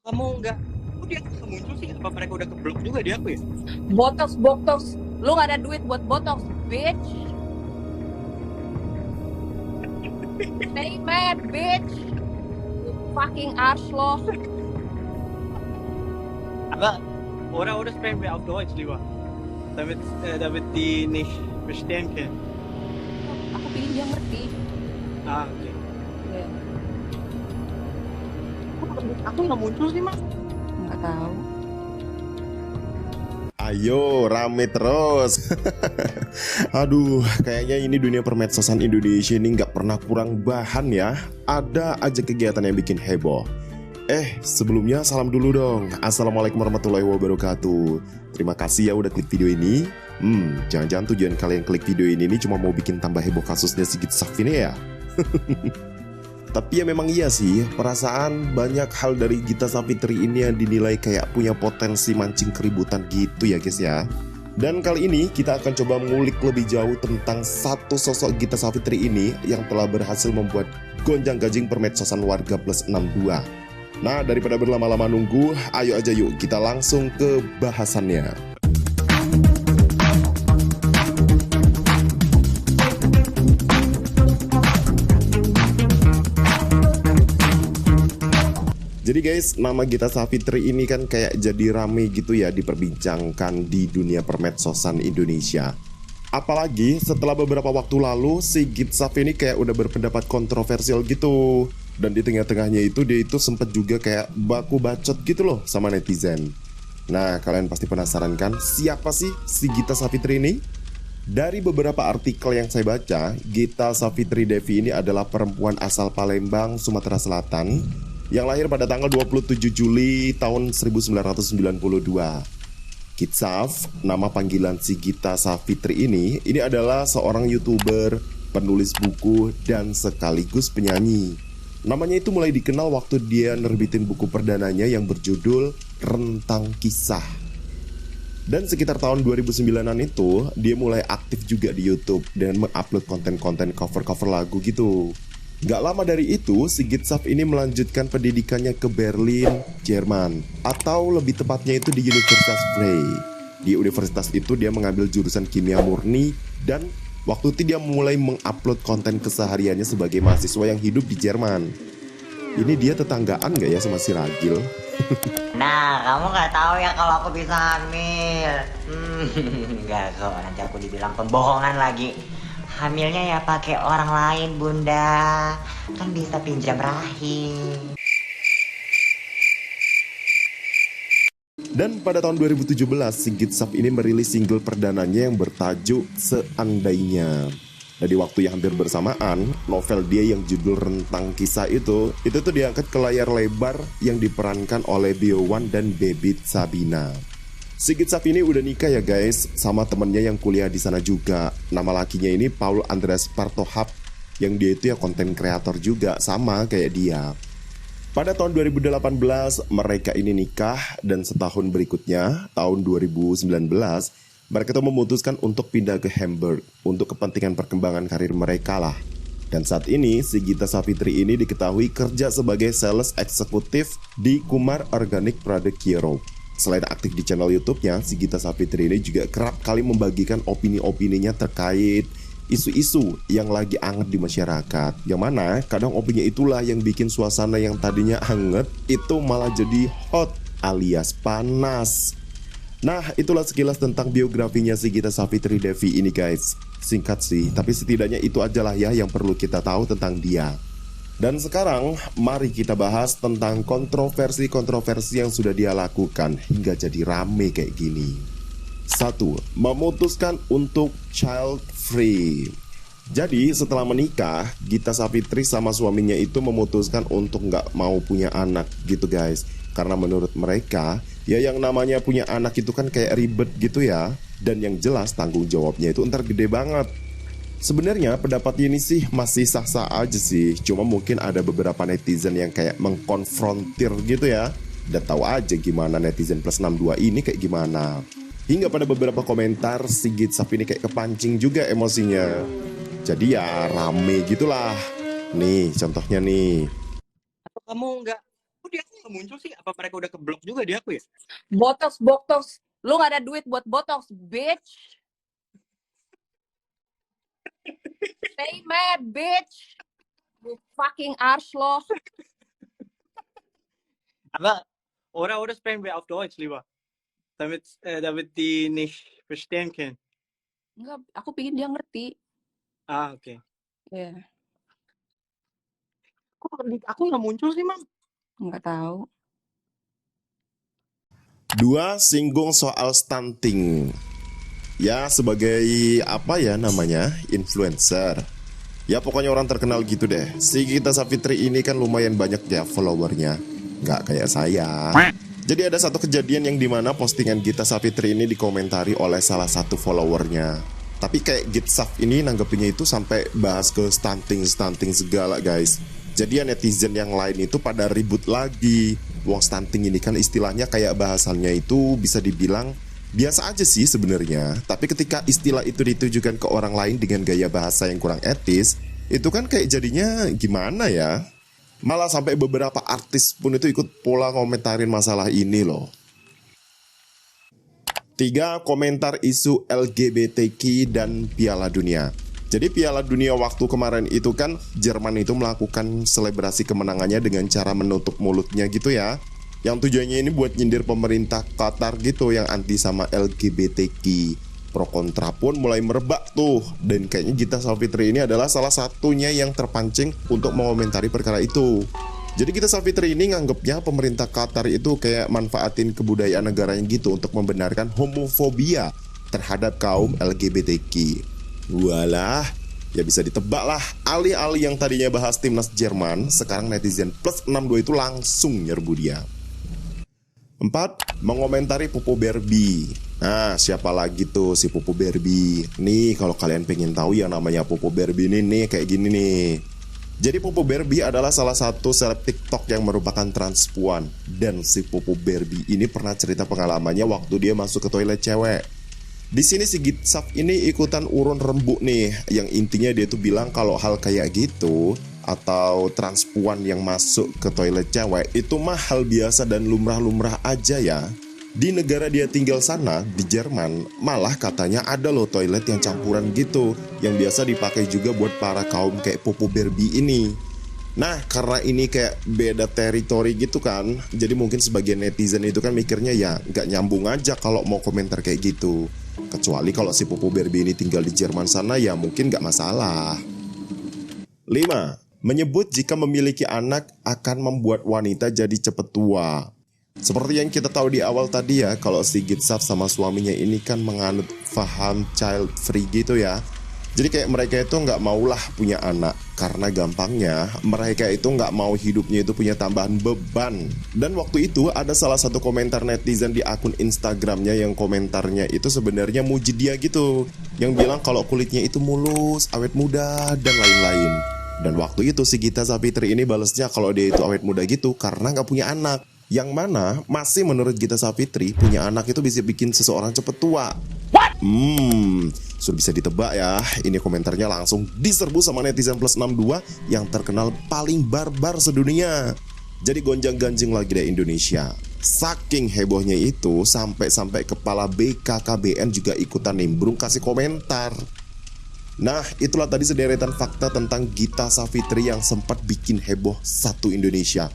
Kamu nggak, kok dia nggak muncul sih? Apa mereka udah keblok juga di aku ya? Botox, botox. Lu gak ada duit buat botox, bitch. Stay mad, bitch. You fucking arsloh. Aber, oder sprechen wir auf Deutsch lieber, damit die nicht verstehen können. Aku pilih dia ngerti. Ah, oke. Ya, Aku nggak muncul sih, Mas. nggak tahu. Ayo rame terus. Aduh, kayaknya ini dunia permedsosan Indonesia ini nggak pernah kurang bahan ya. Ada aja kegiatan yang bikin heboh. Sebelumnya salam dulu dong. Assalamualaikum warahmatullahi wabarakatuh. Terima kasih ya udah klik video ini. Jangan-jangan tujuan kalian klik video ini cuma mau bikin tambah heboh kasusnya Sigit Safini ya. Tapi ya memang iya sih, perasaan banyak hal dari Gita Savitri ini yang dinilai kayak punya potensi mancing keributan gitu ya guys ya. Dan kali ini kita akan coba mengulik lebih jauh tentang satu sosok Gita Savitri ini yang telah berhasil membuat gonjang-ganjing permedsosan warga plus 62. Nah, daripada berlama-lama nunggu, ayo aja yuk kita langsung ke bahasannya. Jadi guys, nama Gita Savitri ini kan kayak jadi rame gitu ya diperbincangkan di dunia permedsosan Indonesia. Apalagi setelah beberapa waktu lalu si Gita Savitri kayak udah berpendapat kontroversial gitu. Dan di tengah-tengahnya itu dia itu sempet juga kayak baku bacot gitu loh sama netizen. Nah, kalian pasti penasaran kan siapa sih si Gita Savitri ini? Dari beberapa artikel yang saya baca, Gita Savitri Devi ini adalah perempuan asal Palembang, Sumatera Selatan yang lahir pada tanggal 27 Juli tahun 1992. Gitsaf, nama panggilan si Gita Savitri ini adalah seorang YouTuber, penulis buku, dan sekaligus penyanyi. Namanya itu mulai dikenal waktu dia nerbitin buku perdananya yang berjudul Rentang Kisah. Dan sekitar tahun 2009-an itu, dia mulai aktif juga di YouTube dan mengupload konten-konten cover-cover lagu gitu. Gak lama dari itu, si Gitsaf ini melanjutkan pendidikannya ke Berlin, Jerman. Atau lebih tepatnya itu di Universitas Vrij. Di universitas itu dia mengambil jurusan kimia murni. Dan waktu itu dia mulai mengupload konten kesehariannya sebagai mahasiswa yang hidup di Jerman. Ini dia tetanggaan gak ya sama si Ragil? Nah, kamu nggak tahu ya kalau aku bisa hamil. Nggak kok, nanti aku dibilang pembohongan lagi. Hamilnya ya pakai orang lain, Bunda. Kan bisa pinjam rahim. Dan pada tahun 2017, si Gitsaf ini merilis single perdananya yang bertajuk Seandainya. Dan di waktu yang hampir bersamaan, novel dia yang judul Rentang Kisah itu tuh diangkat ke layar lebar yang diperankan oleh Biowan dan Bebit Sabina. Si Gitsaf ini udah nikah ya guys, sama temennya yang kuliah di sana juga. Nama lakinya ini Paul Andreas Partohap, yang dia itu ya konten kreator juga, sama kayak dia. Pada tahun 2018, mereka ini nikah, dan setahun berikutnya, tahun 2019, mereka tuh memutuskan untuk pindah ke Hamburg untuk kepentingan perkembangan karir mereka lah. Dan saat ini, si Gita Savitri ini diketahui kerja sebagai sales eksekutif di Kumar Organic Product Europe. Selain aktif di channel YouTube-nya, si Gita Savitri ini juga kerap kali membagikan opini-opininya terkait isu-isu yang lagi hangat di masyarakat. Yang mana kadang opini itulah yang bikin suasana yang tadinya hangat itu malah jadi hot alias panas. Nah, itulah sekilas tentang biografinya si Gita Savitri Devi ini guys. Singkat sih, tapi setidaknya itu ajalah ya yang perlu kita tahu tentang dia. Dan sekarang, mari kita bahas tentang kontroversi-kontroversi yang sudah dia lakukan hingga jadi rame kayak gini. 1. Memutuskan untuk child free. Jadi setelah menikah, Gita Savitri sama suaminya itu memutuskan untuk nggak mau punya anak gitu guys. Karena menurut mereka, ya yang namanya punya anak itu kan kayak ribet gitu ya. Dan yang jelas tanggung jawabnya itu ntar gede banget. Sebenarnya pendapat ini sih masih sah-sah aja sih. Cuma mungkin ada beberapa netizen yang kayak mengkonfrontir gitu ya. Dan tahu aja gimana netizen plus 62 ini kayak gimana. Hingga pada beberapa komentar si Gitsaf ini kayak kepancing juga emosinya. Jadi ya rame gitulah. Nih contohnya nih. Atau kamu nggak, kok di aku nggak muncul sih? Apa mereka udah keblok juga di aku ya? Botox. Lu nggak ada duit buat botox, bitch. Stay mad, bitch. You fucking arschloch. Aber, oder sprechen wir auf Deutsch lieber. Damit die nicht verstehen können. Enggak, aku pingin dia ngerti. Ah, oke. Iya, Kok di aku nggak muncul sih, Mam? nggak tahu. 2. Singgung soal stunting. Ya sebagai apa ya namanya, influencer. Ya pokoknya orang terkenal gitu deh. Si Gita Savitri ini kan lumayan banyak ya followernya. Nggak kayak saya. Jadi ada satu kejadian yang dimana postingan Gita Savitri ini dikomentari oleh salah satu followernya. Tapi kayak Gitsaf ini nanggepinnya itu sampai bahas ke stunting segala guys. Jadi ya netizen yang lain itu pada ribut lagi. Wong stunting ini kan istilahnya kayak bahasannya itu bisa dibilang biasa aja sih sebenarnya. Tapi ketika istilah itu ditujukan ke orang lain dengan gaya bahasa yang kurang etis, itu kan kayak jadinya gimana ya? Malah sampai beberapa artis pun itu ikut pola komentarin masalah ini loh. 3. Komentar isu LGBTQ dan Piala Dunia. Jadi Piala Dunia waktu kemarin itu kan Jerman itu melakukan selebrasi kemenangannya dengan cara menutup mulutnya gitu ya. Yang tujuannya ini buat nyindir pemerintah Qatar gitu yang anti sama LGBTQ. Pro kontra pun mulai merebak tuh. Dan kayaknya Gita Savitri ini adalah salah satunya yang terpancing untuk mengomentari perkara itu. Jadi Gita Savitri ini nganggepnya pemerintah Qatar itu kayak manfaatin kebudayaan negaranya gitu untuk membenarkan homofobia terhadap kaum LGBTQ. Walah, ya bisa ditebak lah. Alih-alih yang tadinya bahas timnas Jerman, sekarang netizen plus 62 itu langsung nyerbu dia. 4. Mengomentari Popo Barbie. Nah, siapa lagi tuh si Popo Barbie? Nih, kalau kalian pengen tahu yang namanya Popo Barbie ini nih kayak gini nih. Jadi Popo Barbie adalah salah satu seleb TikTok yang merupakan transpuan. Dan si Popo Barbie ini pernah cerita pengalamannya waktu dia masuk ke toilet cewek. Di sini si Gitsaf ini ikutan urun rembuk nih. Yang intinya dia tuh bilang kalau hal kayak gitu atau transpuan yang masuk ke toilet cewek itu mah hal biasa dan lumrah-lumrah aja ya. Di negara dia tinggal sana, di Jerman, malah katanya ada loh toilet yang campuran gitu, yang biasa dipakai juga buat para kaum kayak Popo Barbie ini. Nah, karena ini kayak beda teritori gitu kan, jadi mungkin sebagian netizen itu kan mikirnya ya nggak nyambung aja kalau mau komentar kayak gitu. Kecuali kalau si Popo Barbie ini tinggal di Jerman sana ya mungkin nggak masalah. 5. Menyebut jika memiliki anak akan membuat wanita jadi cepet tua. Seperti yang kita tahu di awal tadi ya, kalau si Gitsaf sama suaminya ini kan menganut faham child free gitu ya. Jadi kayak mereka itu nggak maulah punya anak, karena gampangnya mereka itu nggak mau hidupnya itu punya tambahan beban. Dan waktu itu ada salah satu komentar netizen di akun Instagramnya yang komentarnya itu sebenarnya muji dia gitu, yang bilang kalau kulitnya itu mulus, awet muda, dan lain-lain. Dan waktu itu si Gita Savitri ini balesnya kalau dia itu awet muda gitu karena nggak punya anak. Yang mana masih menurut Gita Savitri punya anak itu bisa bikin seseorang cepet tua. Sudah bisa ditebak ya. Ini komentarnya langsung diserbu sama netizen plus 62 yang terkenal paling barbar sedunia. Jadi gonjang-ganjing lagi deh Indonesia. Saking hebohnya itu sampai kepala BKKBN juga ikutan nimbrung kasih komentar. Nah, itulah tadi sederetan fakta tentang Gita Savitri yang sempat bikin heboh satu Indonesia.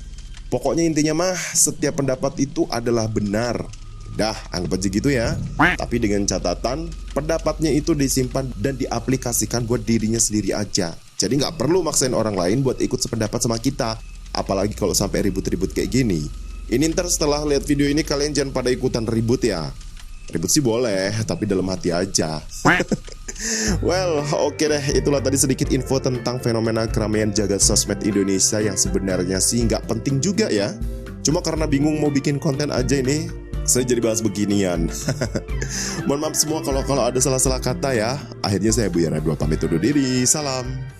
Pokoknya intinya mah setiap pendapat itu adalah benar. Dah, anggap aja gitu ya. Tapi dengan catatan pendapatnya itu disimpan dan diaplikasikan buat dirinya sendiri aja. Jadi nggak perlu maksain orang lain buat ikut sependapat sama kita. Apalagi kalau sampai ribut-ribut kayak gini. Ini ntar setelah lihat video ini kalian jangan pada ikutan ribut ya. Ribut sih boleh, tapi dalam hati aja. Well, oke deh, itulah tadi sedikit info tentang fenomena keramaian jagat sosmed Indonesia yang sebenarnya sih nggak penting juga ya. Cuma karena bingung mau bikin konten aja ini, saya jadi bahas beginian. Mohon maaf semua kalau ada salah-salah kata ya. Akhirnya saya Buyana 2 pamit undur diri. Salam.